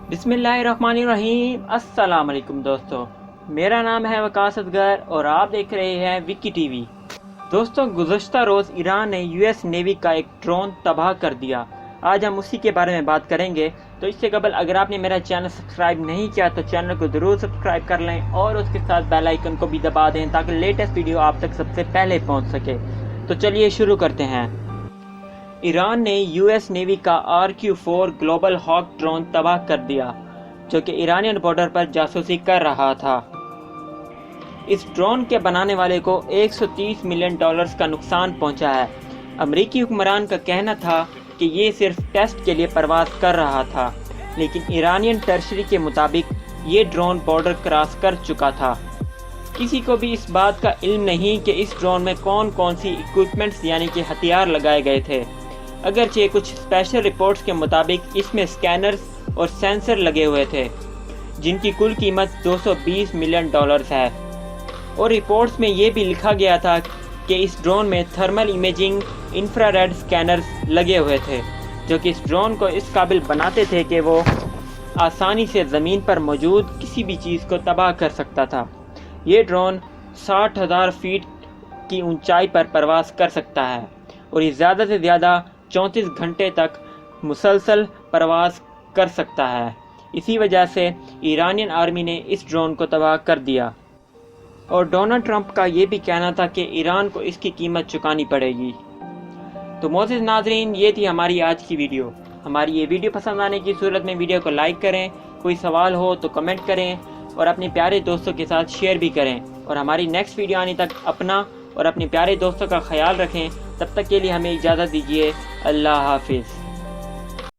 बिस्मिल्लाहिर्रहमानिर्रहीम। अस्सलाम वालेकुम दोस्तों, मेरा नाम है वकास असगर और आप देख रहे हैं विकी टीवी। दोस्तों, गुज़श्ता रोज़ ईरान ने यूएस नेवी का एक ड्रोन तबाह कर दिया। आज हम उसी के बारे में बात करेंगे। तो इससे कबल अगर आपने मेरा चैनल सब्सक्राइब नहीं किया तो चैनल को ज़रूर सब्सक्राइब कर लें और उसके साथ बेल आइकन को भी दबा दें ताकि लेटेस्ट वीडियो आप तक सबसे पहले पहुंच सके। तो चलिए शुरू करते हैं। ईरान ने यूएस नेवी का RQ-4 ग्लोबल हॉक ड्रोन तबाह कर दिया जो कि ईरानियन बॉर्डर पर जासूसी कर रहा था। इस ड्रोन के बनाने वाले को $130 मिलियन का नुकसान पहुंचा है। अमरीकी हुक्मरान का कहना था कि ये सिर्फ टेस्ट के लिए परवाज कर रहा था, लेकिन ईरानियन टर्शरी के मुताबिक ये ड्रोन बॉर्डर क्रॉस कर चुका था। किसी को भी इस बात का इल्म नहीं कि इस ड्रोन में कौन कौन सी इक्विपमेंट्स यानी कि हथियार लगाए गए थे। अगरचे कुछ स्पेशल रिपोर्ट्स के मुताबिक इसमें स्कैनर्स और सेंसर लगे हुए थे जिनकी कुल कीमत $220 मिलियन है। और रिपोर्ट्स में ये भी लिखा गया था कि इस ड्रोन में थर्मल इमेजिंग इंफ्रारेड स्कैनर्स लगे हुए थे जो कि इस ड्रोन को इस काबिल बनाते थे कि वो आसानी से ज़मीन पर मौजूद किसी भी चीज़ को तबाह कर सकता था। ये ड्रोन 60,000 फीट की ऊंचाई पर परवास कर सकता है और ये ज़्यादा से ज़्यादा 34 घंटे तक मुसलसल परवास कर सकता है। इसी वजह से ईरानियन आर्मी ने इस ड्रोन को तबाह कर दिया और डोनाल्ड ट्रंप का ये भी कहना था कि ईरान को इसकी कीमत चुकानी पड़ेगी। तो मोअज़्ज़िज़ नाज़रीन, ये थी हमारी आज की वीडियो। हमारी ये वीडियो पसंद आने की सूरत में वीडियो को लाइक करें, कोई सवाल हो तो कमेंट करें और अपने प्यारे दोस्तों के साथ शेयर भी करें। और हमारी नेक्स्ट वीडियो आने तक अपना और अपने प्यारे दोस्तों का ख्याल रखें। तब तक के लिए हमें इजाज़त दीजिए। अल्लाह हाफिज़।